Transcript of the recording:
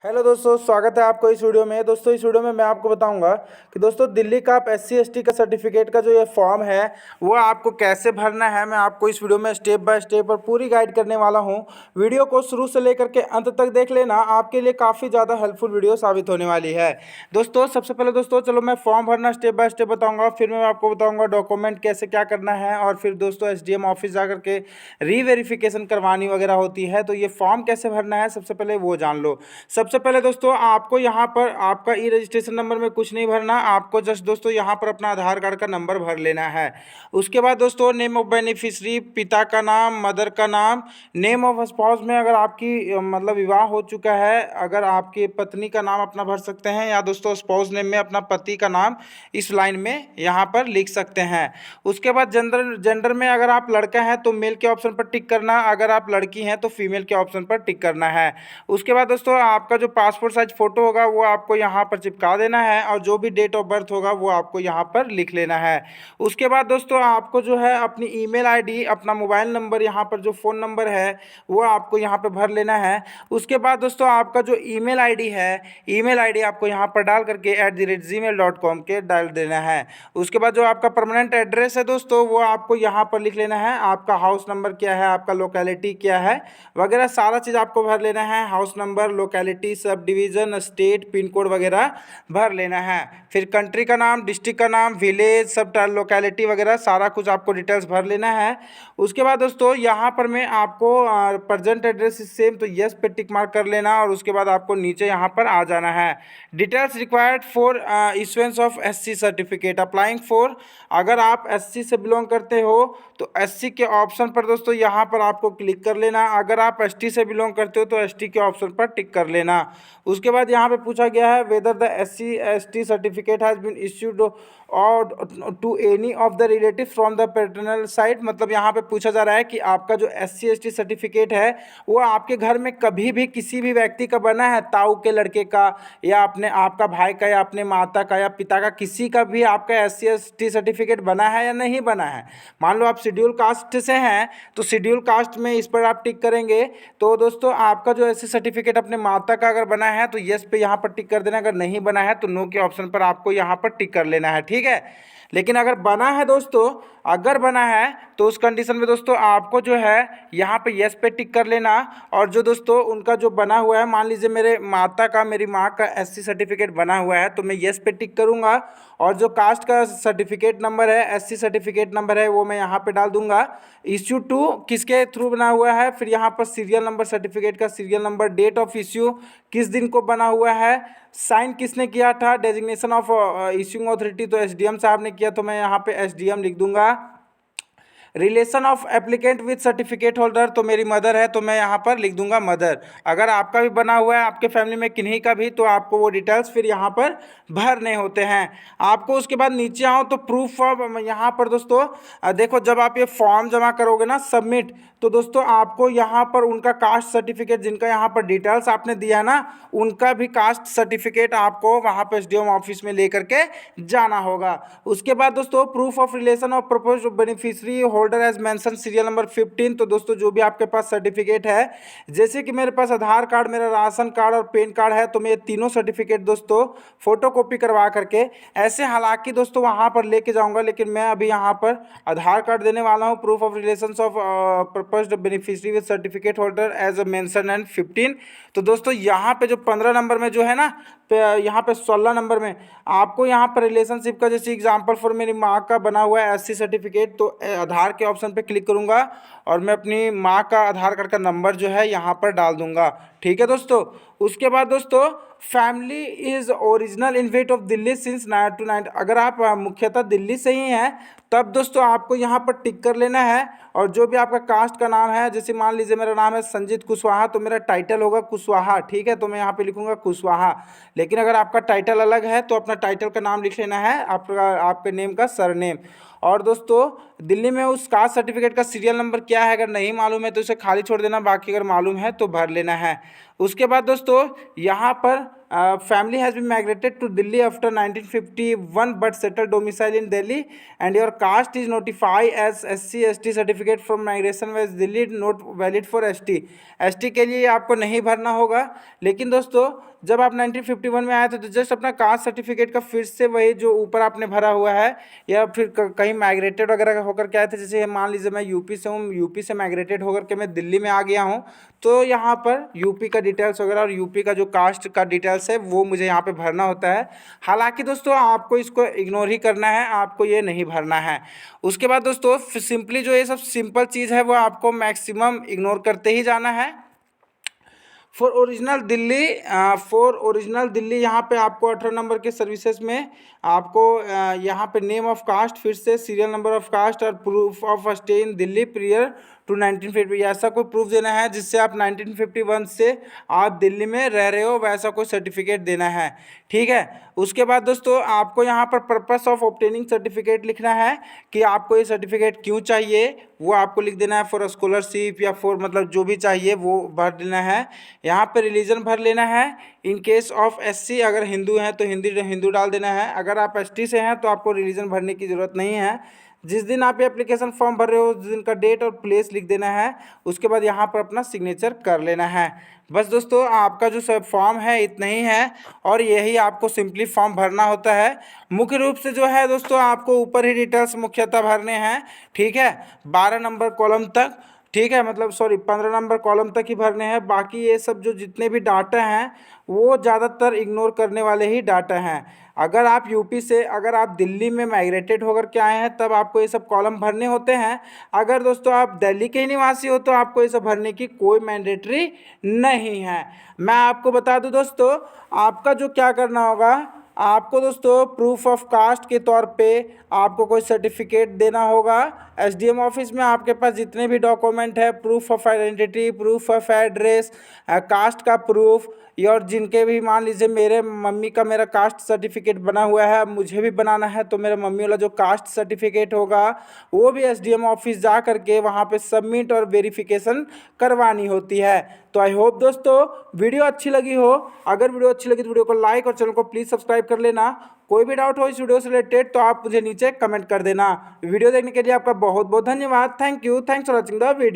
Hello दोस्तों, स्वागत है आपको इस वीडियो में। दोस्तों इस वीडियो में मैं आपको बताऊंगा कि दोस्तों दिल्ली का आप SC/ST का सर्टिफिकेट का जो ये फॉर्म है वो आपको कैसे भरना है। मैं आपको इस वीडियो में स्टेप बाय स्टेप और पूरी गाइड करने वाला हूं। वीडियो को शुरू से लेकर के अंत तक देख लेना, आपके लिए काफ़ी ज़्यादा हेल्पफुल वीडियो साबित होने वाली है। दोस्तों सबसे पहले दोस्तों चलो मैं फॉर्म भरना स्टेप बाय स्टेप बताऊँगा, फिर मैं आपको बताऊँगा डॉक्यूमेंट कैसे क्या करना है, और फिर दोस्तों SDM ऑफिस जा करके रीवेरिफिकेशन करवानी वगैरह होती है। तो ये फॉर्म कैसे भरना है सबसे पहले वो जान लो। सबसे पहले दोस्तों आपको यहाँ पर आपका ई रजिस्ट्रेशन नंबर में कुछ नहीं भरना, आपको जस्ट दोस्तों यहाँ पर अपना आधार कार्ड का नंबर भर लेना है। उसके बाद दोस्तों नेम ऑफ बेनिफिशरी, पिता का नाम, मदर का नाम, नेम ऑफ स्पाउस में अगर आपकी मतलब विवाह हो चुका है, अगर आपकी पत्नी का नाम अपना भर सकते हैं, या दोस्तों स्पाउस नेम में अपना पति का नाम इस लाइन में यहाँ पर लिख सकते हैं। उसके बाद जेंडर जेंडर में अगर आप लड़का हैं तो मेल के ऑप्शन पर टिक करना, अगर आप लड़की हैं तो फीमेल के ऑप्शन पर टिक करना है। उसके बाद दोस्तों आपका जो पासपोर्ट साइज फोटो होगा वो आपको यहाँ पर चिपका देना है, और जो भी डेट ऑफ बर्थ होगा वो आपको यहाँ पर लिख लेना है। उसके बाद दोस्तों आपको जो है अपनी ईमेल आईडी, अपना मोबाइल नंबर, यहाँ पर जो फ़ोन नंबर है वो आपको यहाँ पर भर लेना है। उसके बाद दोस्तों आपका जो ईमेल आईडी है, ईमेल आईडी आपको यहाँ पर डाल करके @gmail.com के डाल देना है। उसके बाद जो आपका परमानेंट एड्रेस है दोस्तों वो आपको यहाँ पर लिख लेना है, आपका हाउस नंबर क्या है, आपका लोकेलिटी क्या है वगैरह सारा चीज़ आपको भर लेना है। House number, locality, sub division, state, pin code वगैरह भर लेना है। फिर कंट्री का नाम, डिस्ट्रिक्ट का नाम, विलेज, सब लोकेलिटी वगैरह सारा कुछ आपको डिटेल्स भर लेना है। उसके बाद दोस्तों यहाँ पर मैं आपको प्रेजेंट एड्रेस इज सेम तो यस पे टिक मार्क कर लेना, और उसके बाद आपको नीचे यहाँ पर आ जाना है। Details required for issuance of SC certificate, applying for, अगर आप SC से बिलोंग करते हो तो SC के ऑप्शन पर दोस्तों यहाँ पर आपको क्लिक कर लेना, अगर आप ST से बिलोंग करते हो तो ST के ऑप्शन पर टिक कर लेना। उसके बाद यहाँ पे पूछा गया है whether the SC/ST certificate has been issued और to any of the relative from the paternal side, मतलब यहाँ पे पूछा जा रहा है कि आपका जो SC/ST सर्टिफिकेट है वो आपके घर में कभी भी किसी भी व्यक्ति का बना है, ताऊ के लड़के का, या अपने आपका भाई का, या अपने माता का, या पिता का, किसी का भी आपका SC/ST सर्टिफिकेट बना है या नहीं बना है। मान लो आप शेड्यूल कास्ट से हैं तो शेड्यूल कास्ट में इस पर आप टिक करेंगे, तो दोस्तों आपका जो SC सर्टिफिकेट अपने माता का अगर बना है तो यस पे यहाँ पर टिक कर देना, अगर नहीं बना है तो नो के ऑप्शन पर आपको यहाँ पर टिक कर लेना है, ठीक है। लेकिन अगर बना है दोस्तों, अगर बना है तो उस कंडीशन में दोस्तों आपको जो है यहाँ पे यस पे टिक कर लेना। और जो दोस्तों उनका जो बना हुआ है, मान लीजिए मेरे माता का, मेरी माँ का SC सर्टिफिकेट बना हुआ है तो मैं यस पे टिक करूँगा, और जो कास्ट का सर्टिफिकेट नंबर है, SC सर्टिफिकेट नंबर है, वो मैं यहाँ पे डाल दूंगा। इश्यू टू किसके थ्रू बना हुआ है, फिर यहाँ पर सीरियल नंबर, सर्टिफिकेट का serial number, date of issue किस दिन को बना हुआ है, साइन किसने किया था, डेजिग्नेशन ऑफ इश्यूइंग अथॉरिटी तो SDM साहब ने किया तो मैं यहाँ पे SDM लिख दूंगा। Relation of applicant with certificate holder तो मेरी मदर है तो मैं यहाँ पर लिख दूंगा मदर। अगर आपका भी बना हुआ है, आपके फैमिली में किन्हीं का भी, तो आपको वो डिटेल्स फिर यहाँ पर भरने होते हैं आपको। उसके बाद नीचे आओ तो प्रूफ ऑफ, यहाँ पर दोस्तों देखो जब आप ये फॉर्म जमा करोगे ना सबमिट, तो दोस्तों आपको यहाँ पर उनका कास्ट सर्टिफिकेट, जिनका यहाँ पर डिटेल्स आपने दिया ना, उनका भी कास्ट सर्टिफिकेट आपको वहाँ पे SDM ऑफिस में लेकर के जाना होगा। उसके बाद दोस्तों proof of relation of proposed beneficiary holder as mention serial number 15, तो दोस्तों जो भी आपके पास सर्टिफिकेट है, जैसे कि मेरे पास आधार कार्ड, मेरा राशन कार्ड और पैन कार्ड है, तो मैं ये तीनों सर्टिफिकेट दोस्तों फोटो कॉपी करवा करके ऐसे हालांकि दोस्तों वहाँ पर लेके जाऊँगा, लेकिन मैं अभी यहाँ पर आधार कार्ड देने वाला हूँ, proof of relation of proposed beneficiary with certificate holder as mention and 15। तो दोस्तों यहाँ पे जो 15 नंबर में जो है ना, यहाँ पे 16 नंबर में आपको यहाँ पर रिलेशनशिप का, जैसे एग्जांपल फॉर मेरी माँ का बना हुआ है SC सर्टिफिकेट, तो आधार के ऑप्शन पे क्लिक करूँगा और मैं अपनी माँ का आधार कार्ड का नंबर जो है यहाँ पर डाल दूँगा, ठीक है दोस्तों। उसके बाद दोस्तों family is original InvIT of Delhi since 1999, अगर आप मुख्यतः दिल्ली से ही हैं तब दोस्तों आपको यहाँ पर टिक कर लेना है। और जो भी आपका कास्ट का नाम है, जैसे मान लीजिए मेरा नाम है संजीत कुशवाहा, तो मेरा टाइटल होगा कुशवाहा, ठीक है, तो मैं यहाँ पे लिखूंगा कुशवाहा। लेकिन अगर आपका टाइटल अलग है तो अपना टाइटल का नाम लिख लेना है, आपका आपके नेम का सरनेम। और दोस्तों दिल्ली में उस कास्ट सर्टिफिकेट का सीरियल नंबर क्या है, अगर नहीं मालूम है तो इसे खाली छोड़ देना, बाकी अगर मालूम है तो भर लेना है। उसके बाद दोस्तों यहाँ पर family has been migrated to Delhi after 1951 but settled domicile in Delhi and your caste is notified as SC/ST certificate from migration was Delhi not valid for ST। ST के लिए आपको नहीं भरना होगा, लेकिन दोस्तों जब आप 1951 में आए थे तो जस्ट अपना कास्ट सर्टिफिकेट का फिर से वही जो ऊपर आपने भरा हुआ है, या फिर कहीं माइग्रेटेड वगैरह होकर के आए थे, जैसे मान लीजिए मैं यूपी से हूँ, यूपी से माइग्रेटेड होकर के मैं दिल्ली में आ गया हूँ, तो यहाँ पर यूपी का डिटेल्स वगैरह और यूपी का जो कास्ट का डिटेल्स है वो मुझे यहाँ पे भरना होता है। हालांकि दोस्तों आपको इसको इग्नोर ही करना है, आपको ये नहीं भरना है। उसके बाद दोस्तों सिंपली जो ये सब सिंपल चीज़ है वो आपको मैक्सिमम इग्नोर करते ही जाना है। फॉर ओरिजिनल दिल्ली यहाँ पे आपको 18 नंबर के सर्विसेज में आपको यहाँ पे नेम ऑफ कास्ट, फिर से सीरियल नंबर ऑफ कास्ट और proof of stay in Delhi prior to 1950, ऐसा कोई प्रूफ देना है जिससे आप 1951 से आप दिल्ली में रह रहे हो, वैसा कोई सर्टिफिकेट देना है। ठीक है। उसके बाद दोस्तों आपको यहाँ पर पर्पस ऑफ ऑब्टेनिंग सर्टिफिकेट लिखना है कि आपको ये सर्टिफिकेट क्यों चाहिए, वो आपको लिख देना है। फॉर स्कॉलरशिप या फॉर मतलब जो भी चाहिए वो भर देना है। यहाँ पे रिलीजन भर लेना है। इन केस ऑफ SC अगर हिंदू हैं तो हिंदू डाल देना है। अगर आप ST से हैं तो आपको रिलीजन भरने की ज़रूरत नहीं है। जिस दिन आप ये एप्लीकेशन फॉर्म भर रहे हो उस दिन का डेट और प्लेस लिख देना है। उसके बाद यहाँ पर अपना सिग्नेचर कर लेना है। बस दोस्तों आपका जो सब फॉर्म है इतना ही है और यही आपको सिंपली फॉर्म भरना होता है। मुख्य रूप से जो है दोस्तों आपको ऊपर ही डिटेल्स मुख्यतः भरने हैं। ठीक है, 12 नंबर कॉलम तक, ठीक है, मतलब 15 नंबर कॉलम तक ही भरने हैं। बाकी ये सब जो जितने भी डाटा हैं वो ज़्यादातर इग्नोर करने वाले ही डाटा हैं। अगर आप यूपी से अगर आप दिल्ली में माइग्रेटेड होकर के आए हैं तब आपको ये सब कॉलम भरने होते हैं। अगर दोस्तों आप दिल्ली के निवासी हो तो आपको ये सब भरने की कोई मैंडेटरी नहीं है। मैं आपको बता दूं दोस्तों, आपका जो क्या करना होगा, आपको दोस्तों प्रूफ ऑफ कास्ट के तौर पे आपको कोई सर्टिफिकेट देना होगा। SDM ऑफिस में आपके पास जितने भी डॉक्यूमेंट है, proof of identity, proof of address, caste का प्रूफ, और जिनके भी मान लीजिए मेरे मम्मी का मेरा कास्ट सर्टिफिकेट बना हुआ है, मुझे भी बनाना है, तो मेरा मम्मी वाला जो कास्ट सर्टिफिकेट होगा वो भी SDM ऑफिस जा करके वहाँ पे सबमिट और वेरिफिकेशन करवानी होती है। तो आई होप दोस्तों वीडियो अच्छी लगी हो। अगर वीडियो अच्छी लगी तो वीडियो को लाइक और चैनल को प्लीज़ सब्सक्राइब कर लेना। कोई भी डाउट हो इस वीडियो से रिलेटेड तो आप मुझे नीचे कमेंट कर देना। वीडियो देखने के लिए आपका बहुत बहुत धन्यवाद। Thank you, thanks for watching the video.